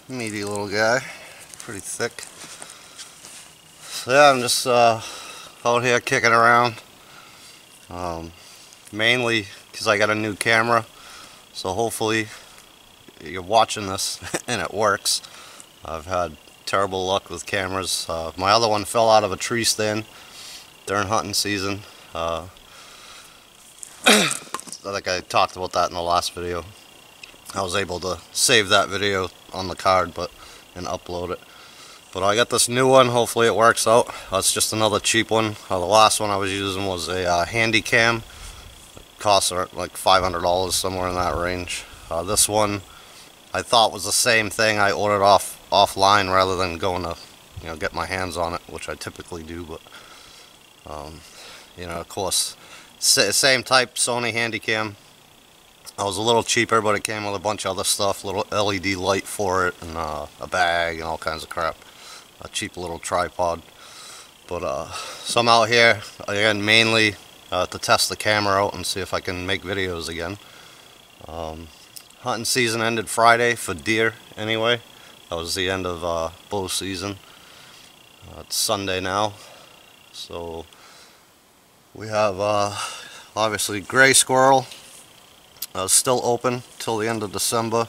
Meaty little guy, pretty thick. So yeah, I'm just out here kicking around, mainly because I got a new camera, so hopefully you're watching this and it works. I've had terrible luck with cameras. My other one fell out of a tree stand during hunting season. I think I talked about that in the last video. I was able to save that video on the card and upload it. But I got this new one, hopefully it works out. It's just another cheap one. The last one I was using was a handy cam. It cost like $500, somewhere in that range. This one I thought was the same thing. I ordered offline rather than going to get my hands on it, which I typically do. But of course, same type Sony Handycam. I was a little cheaper, but it came with a bunch of other stuff, little LED light for it, and a bag and all kinds of crap. A cheap little tripod. But so I'm out here again mainly to test the camera out and see if I can make videos again. Hunting season ended Friday for deer anyway. That was the end of bow season. It's Sunday now, so we have obviously gray squirrel still open till the end of December.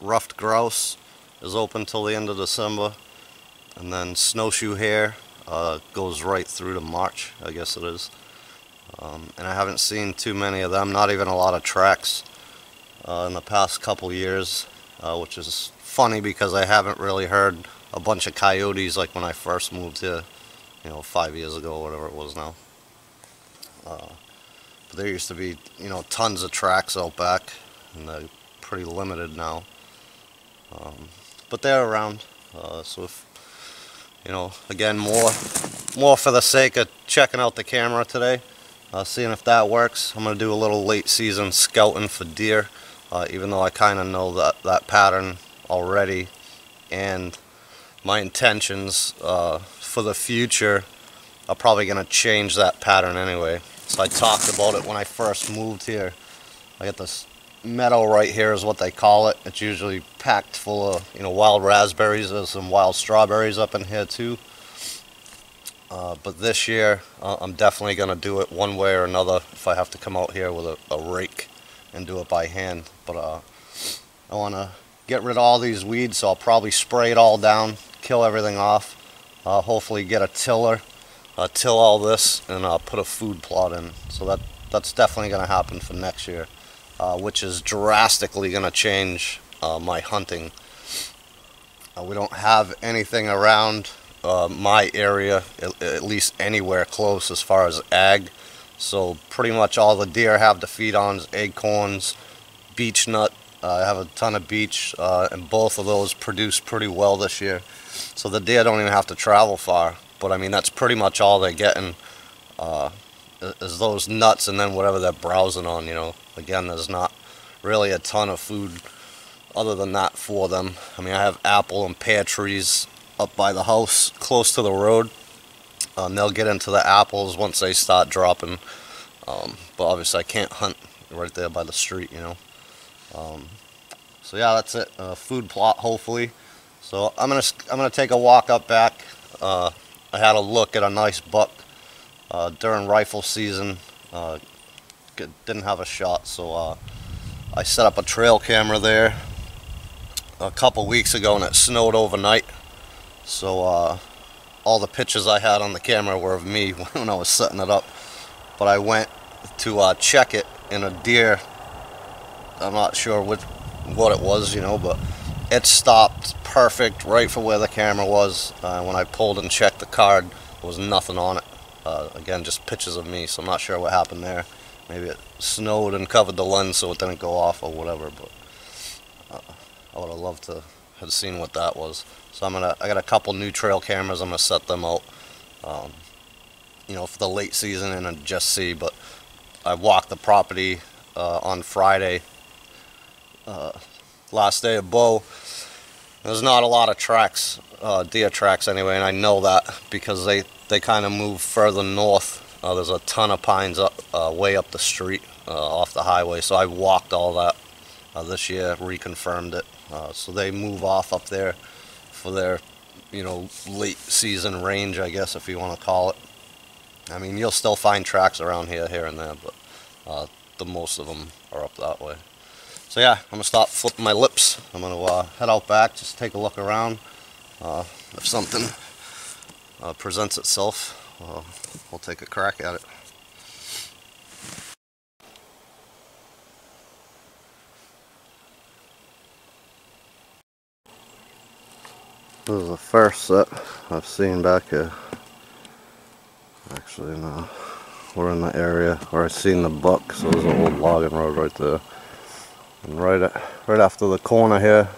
Ruffed grouse is open till the end of December, and then snowshoe hare goes right through to March, I guess it is. And I haven't seen too many of them, not even a lot of tracks in the past couple years, which is funny because I haven't really heard a bunch of coyotes like when I first moved here, 5 years ago, whatever it was now. But there used to be, tons of tracks out back, and they're pretty limited now. But they're around, so if, again, more for the sake of checking out the camera today, seeing if that works. I'm going to do a little late season scouting for deer, even though I kind of know that pattern already, and my intentions for the future are probably going to change that pattern anyway. So I talked about it when I first moved here. I got this meadow right here is what they call it. It's usually packed full of wild raspberries. There's some wild strawberries up in here too. But this year I'm definitely going to do it one way or another if I have to come out here with a rake and do it by hand. But I want to get rid of all these weeds, so I'll probably spray it all down, kill everything off, hopefully get a tiller, till all this, and put a food plot in. So that's definitely going to happen for next year, which is drastically going to change my hunting. We don't have anything around my area, at least anywhere close as far as ag. So pretty much all the deer have to feed on is acorns, beech nut. I have a ton of beech, and both of those produce pretty well this year. So the deer don't even have to travel far. But I mean, that's pretty much all they're getting, is those nuts and then whatever they're browsing on. Again, there's not really a ton of food other than that for them. I mean, I have apple and pear trees up by the house close to the road, and they'll get into the apples once they start dropping. But obviously I can't hunt right there by the street, so yeah, that's it. Food plot, hopefully. So I'm gonna take a walk up back. I had a look at a nice buck during rifle season. Didn't have a shot, so I set up a trail camera there a couple weeks ago, and it snowed overnight. So all the pictures I had on the camera were of me when I was setting it up. But I went to check it, and a deer, I'm not sure what it was, but it stopped perfect right for where the camera was. When I pulled and checked the card, there was nothing on it. Again, just pictures of me, so I'm not sure what happened there. Maybe it snowed and covered the lens so it didn't go off or whatever, but I would have loved to have seen what that was. So I got a couple new trail cameras. I'm gonna set them out, for the late season and just see. But I walked the property on Friday, last day of bow. There's not a lot of tracks, deer tracks anyway, and I know that because they kind of move further north. There's a ton of pines up way up the street off the highway, so I walked all that this year reconfirmed it. So they move off up there for their, late season range, I guess, if you want to call it. I mean, you'll still find tracks around here and there, but the most of them are up that way. So yeah, I'm gonna stop flipping my lips. I'm gonna head out back, just take a look around. If something presents itself, we'll take a crack at it. This is the first set I've seen back here. Actually, no. We're in the area where I seen the buck, so there's an old logging road right there. And right after the corner here,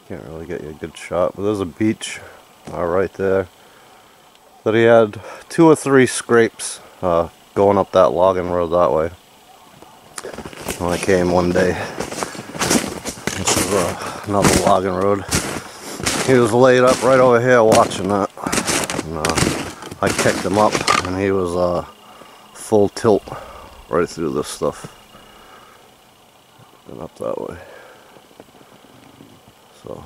can't really get you a good shot, but there's a beach right there that he had 2 or 3 scrapes going up that logging road that way. When I came one day, this is another logging road. He was laid up right over here watching that. And, I kicked him up, and he was full tilt right through this stuff and up that way. So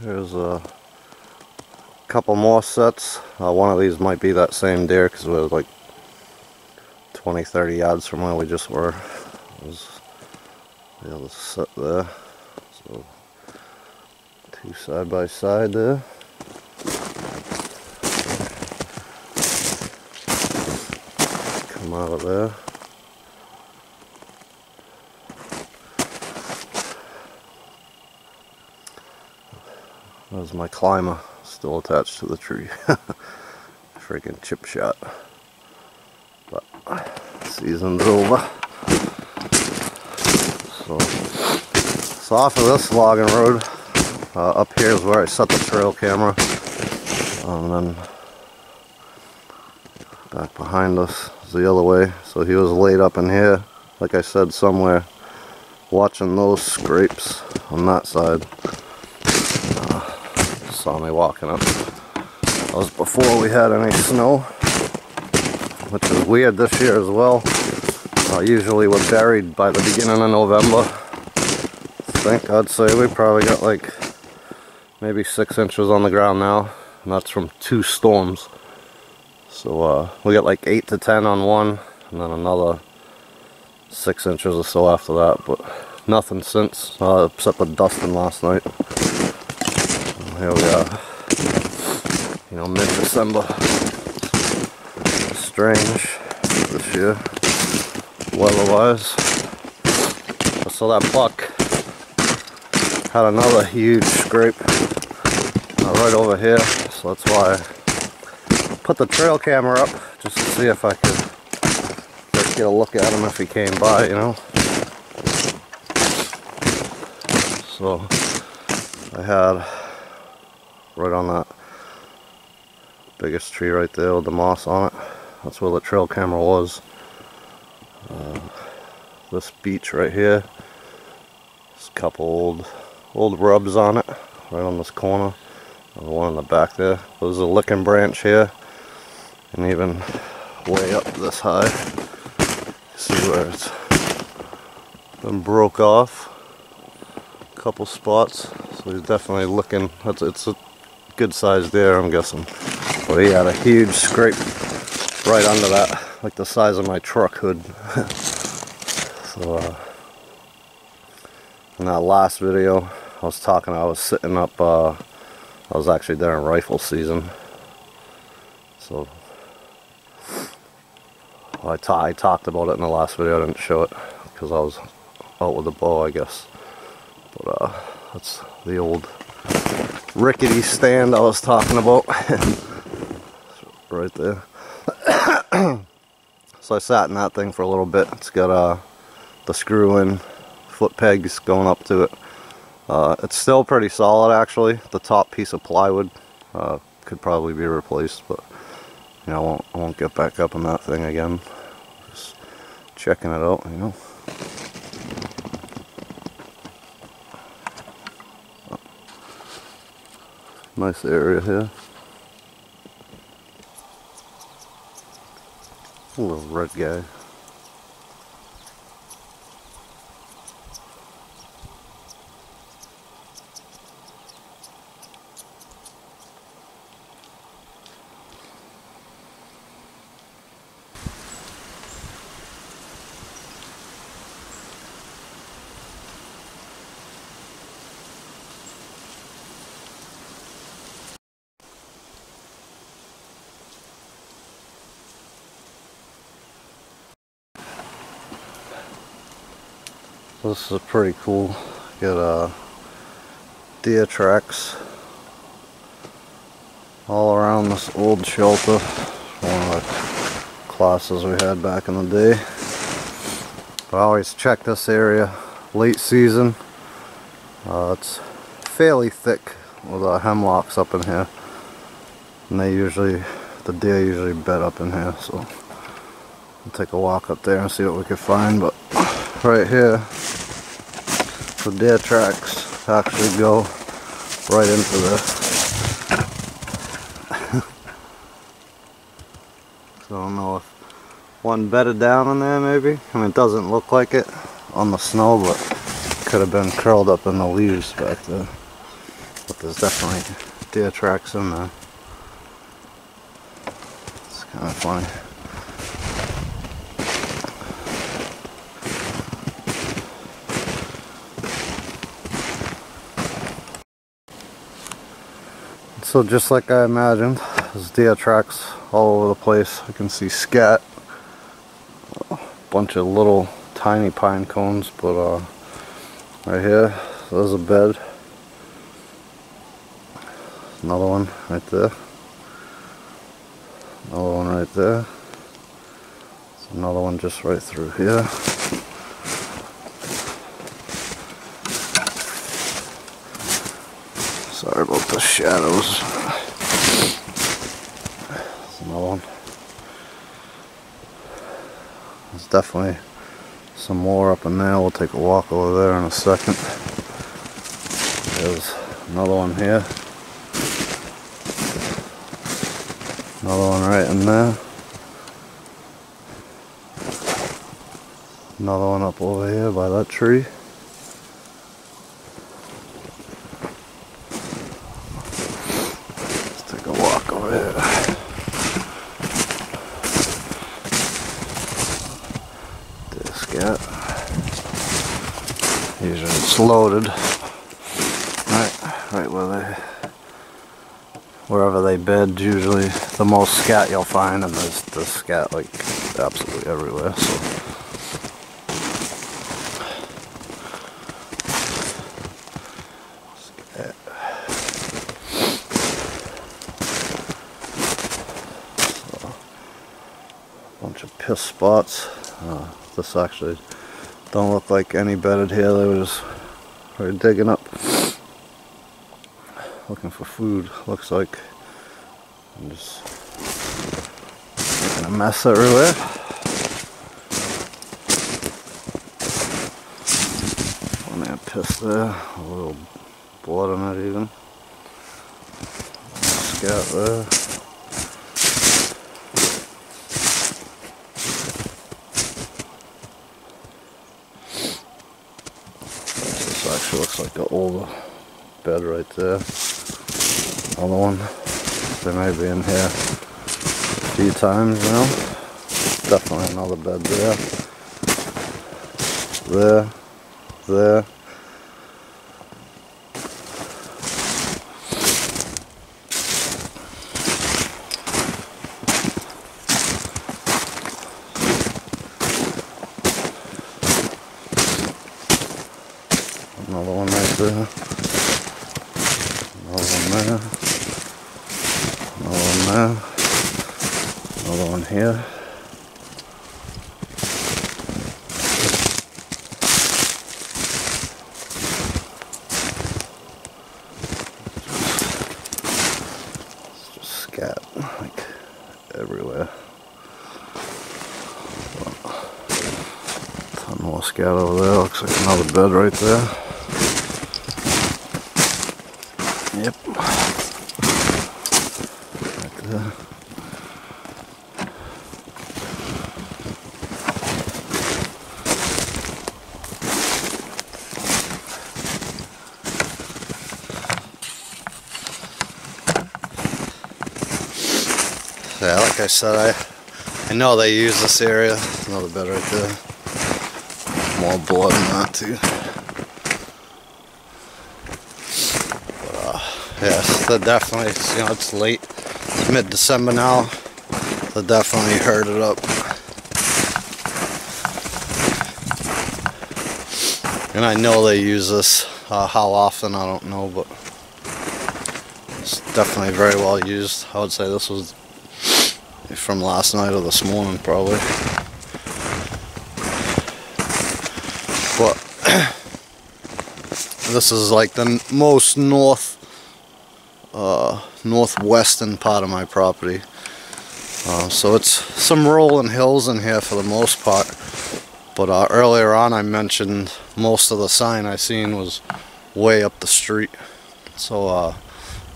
here's a couple more sets. One of these might be that same deer because we're like 20-30 yards from where we just were. There's the other set there. So 2 side by side there. Come out of there. There's my climber still attached to the tree. Freaking chip shot. But season's over. So off of this logging road, up here is where I set the trail camera. And then back behind us is the other way. So he was laid up in here, like I said, somewhere, watching those scrapes on that side. Saw me walking up. That was before we had any snow, which is weird this year as well. Usually we're buried by the beginning of November. I think I'd say we probably got like maybe 6 inches on the ground now, and that's from 2 storms. So we got like 8 to 10 on one, and then another 6 inches or so after that, but nothing since, except the dusting last night. And here we are, mid-December. Strange this year, weather-wise. So that buck had another huge scrape right over here, so that's why I put the trail camera up just to see if I could get a look at him if he came by, So I had right on that biggest tree right there with the moss on it. That's where the trail camera was. This beach right here, there's a couple old rubs on it right on this corner. The one in the back there. There's a licking branch here, and even way up this high. See where it's been broke off. A couple spots. So he's definitely looking. It's a good size deer, I'm guessing. But he had a huge scrape right under that, like the size of my truck hood. So in that last video I was sitting up, I was actually during rifle season. So I talked about it in the last video. I didn't show it because I was out with a bow, I guess. But that's the old rickety stand I was talking about. Right there. So I sat in that thing for a little bit. It's got the screw-in foot pegs going up to it. It's still pretty solid, actually. The top piece of plywood could probably be replaced, but I won't get back up on that thing again. Just checking it out, Nice area here. A little red guy. This is pretty cool. Got deer tracks all around this old shelter. One of the classes we had back in the day. But I always check this area late season. It's fairly thick with hemlocks up in here, and the deer usually bed up in here. So we'll take a walk up there and see what we can find. But right here, the deer tracks actually go right into the so I don't know if one bedded down in there maybe. I mean, it doesn't look like it on the snow, but could have been curled up in the leaves back there. But there's definitely deer tracks in there. It's kind of funny. So just like I imagined, there's deer tracks all over the place. I can see scat, a bunch of little tiny pine cones, but right here, there's a bed. Another one right there. Another one right there. There's another one just right through here. Sorry about the shadows. There's another one. There's definitely some more up in there. We'll take a walk over there in a second. There's another one here. Another one right in there. Another one up over here by that tree. Usually it's loaded right wherever they bed. Usually the most scat you'll find, and there's scat like absolutely everywhere. So scat. So, bunch of piss spots. This actually don't look like any bedded here. They were just digging up, looking for food. Looks like I'm just making a mess everywhere. One there, piss there, a little blood on it even. Scat there. Actually looks like an older bed right there. Another one. They may be in here a few times, you know. Definitely another bed there. There. Another one right there. Another one there. Another one there. Another one here. It's just scat like everywhere. Ton more scat over there. Looks like another bed right there. Yep. Right there. Yeah, like I said, I know they use this area. Another bed right there. More blood than that too. But yes, they're definitely, you know, it's late. It's mid-December now. They definitely herded up. And I know they use this. How often, I don't know, but it's definitely very well used. I would say this was from last night or this morning, probably. But this is like the most northwestern part of my property. So it's some rolling hills in here for the most part. But earlier on I mentioned most of the sign I seen was way up the street. So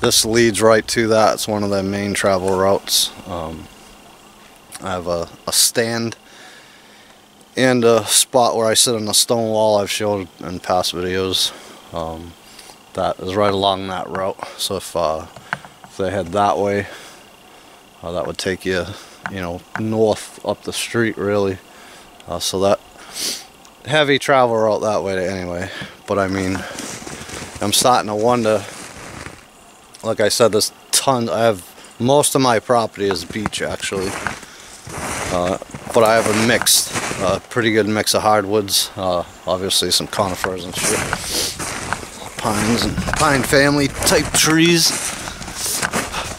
this leads right to that. It's one of their main travel routes. I have a stand and a spot where I sit on a stone wall I've showed in past videos. That is right along that route. So if they head that way, that would take you, you know, north up the street really. So that heavy travel route that way anyway. But I mean, I'm starting to wonder, like I said, there's tons. I have most of my property is beach actually, but I have a mixed, pretty good mix of hardwoods, obviously some conifers and shit, pines and pine family type trees.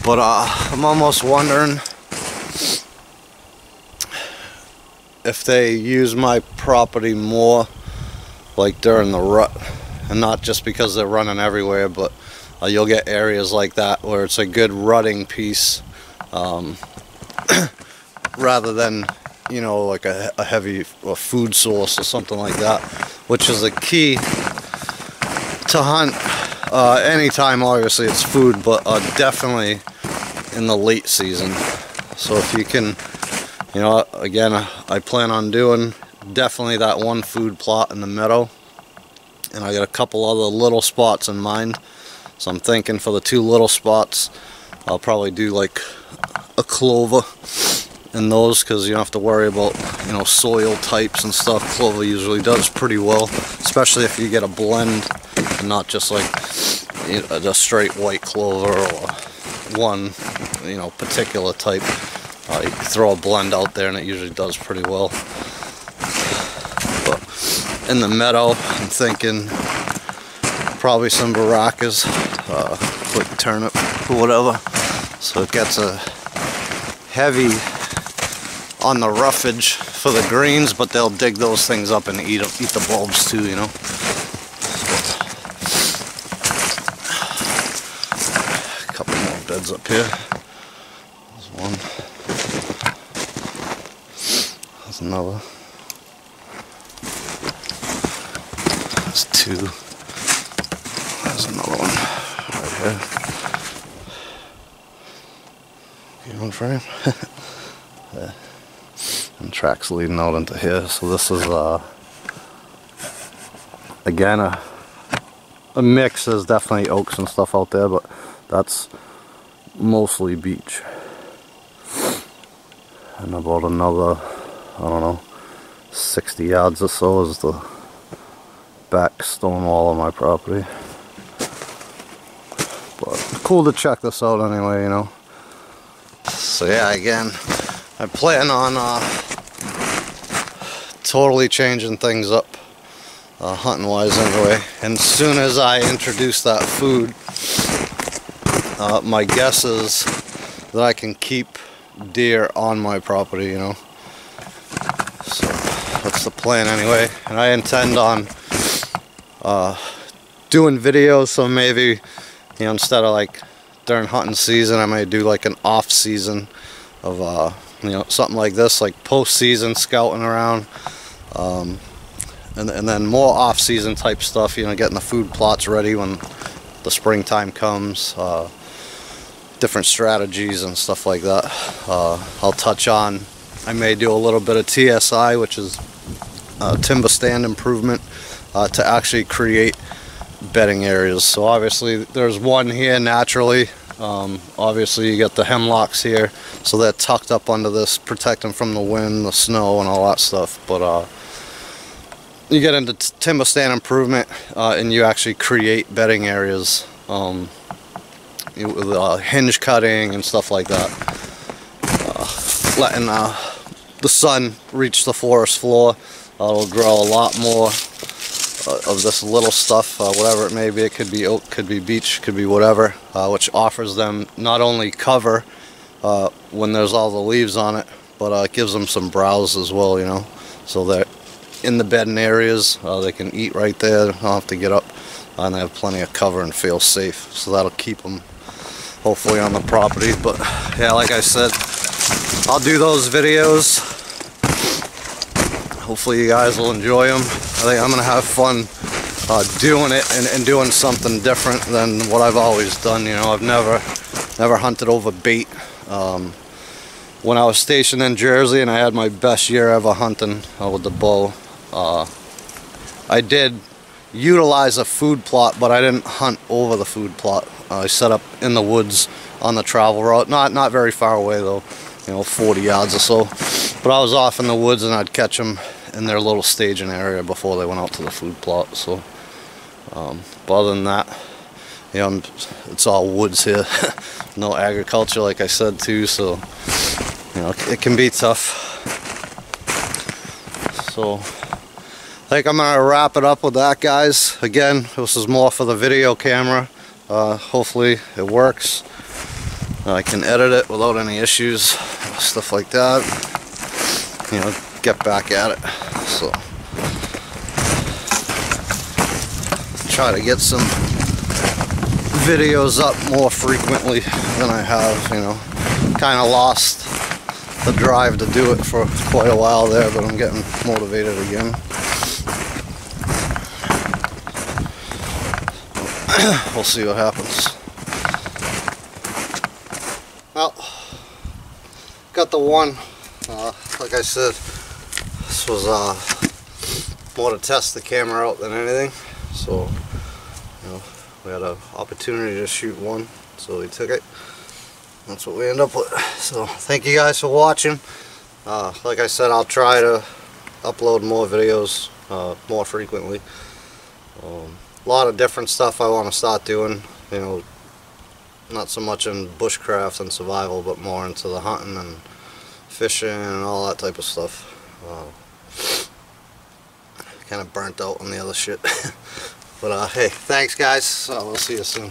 But I'm almost wondering if they use my property more like during the rut, and not just because they're running everywhere, but you'll get areas like that where it's a good rutting piece, rather than, you know, like a heavy food source or something like that, which is a key to hunt anytime. Obviously it's food, but definitely in the late season. So if you can, you know, again, I plan on doing definitely that one food plot in the meadow, and I got a couple other little spots in mind. So I'm thinking for the two little spots, I'll probably do like a clover in those, because you don't have to worry about, you know, soil types and stuff. Clover usually does pretty well, especially if you get a blend and not just like, you know, a straight white clover or one, you know, particular type. You can throw a blend out there and it usually does pretty well. But in the meadow, I'm thinking probably some baracas, quick turnip or whatever. So it gets a heavy on the roughage for the greens, but they'll dig those things up and eat the bulbs too, you know. A couple more beds up here. There's one. There's another. There's two. There's another one right here. Okay, one frame. Yeah. And tracks leading out into here. So this is again a mix. There's definitely oaks and stuff out there, but that's mostly beech. And about another, I don't know, 60 yards or so is the back stone wall of my property. But cool to check this out anyway, you know. So yeah, again, I plan on totally changing things up, hunting wise anyway. And as soon as I introduce that food, my guess is that I can keep deer on my property, you know. So that's the plan anyway. And I intend on doing videos, so maybe, you know, instead of like during hunting season, I might do like an off season of you know, something like this, like post-season scouting around, and then more off-season type stuff, you know, getting the food plots ready when the springtime comes, different strategies and stuff like that. I'll touch on, I may do a little bit of TSI, which is timber stand improvement, to actually create bedding areas. So obviously there's one here naturally Obviously you got the hemlocks here, so they're tucked up under this, protecting from the wind, the snow, and all that stuff. But you get into timber stand improvement, and you actually create bedding areas with hinge cutting and stuff like that, letting the sun reach the forest floor. It'll grow a lot more of this little stuff, whatever it may be. It could be oak, could be beech, could be whatever, which offers them not only cover when there's all the leaves on it, but it gives them some browse as well, you know, so that in the bedding areas they can eat right there, they don't have to get up, and they have plenty of cover and feel safe. So that'll keep them hopefully on the property. But yeah, like I said, I'll do those videos. Hopefully you guys will enjoy them. I think I'm gonna have fun doing it and doing something different than what I've always done. You know, I've never hunted over bait. When I was stationed in Jersey and I had my best year ever hunting with the bow, I did utilize a food plot, but I didn't hunt over the food plot. I set up in the woods on the travel route, not very far away though, you know, 40 yards or so. But I was off in the woods and I'd catch them in their little staging area before they went out to the food plot. So, but other than that, you know, it's all woods here, no agriculture, like I said too. So, you know, it can be tough. So, I think I'm gonna wrap it up with that, guys. Again, this is more for the video camera. Hopefully it works. I can edit it without any issues, stuff like that. You know, get back at it. So, try to get some videos up more frequently than I have. You know, kind of lost the drive to do it for quite a while there, but I'm getting motivated again. We'll see what happens. Well, got the one. Like I said, this was more to test the camera out than anything. So, you know, we had an opportunity to shoot one, so we took it. That's what we end up with. So, thank you guys for watching. Like I said, I'll try to upload more videos more frequently. A lot of different stuff I want to start doing, you know, not so much in bushcraft and survival, but more into the hunting and fishing and all that type of stuff. Kind of burnt out on the other shit. But hey, thanks guys, we'll see you soon.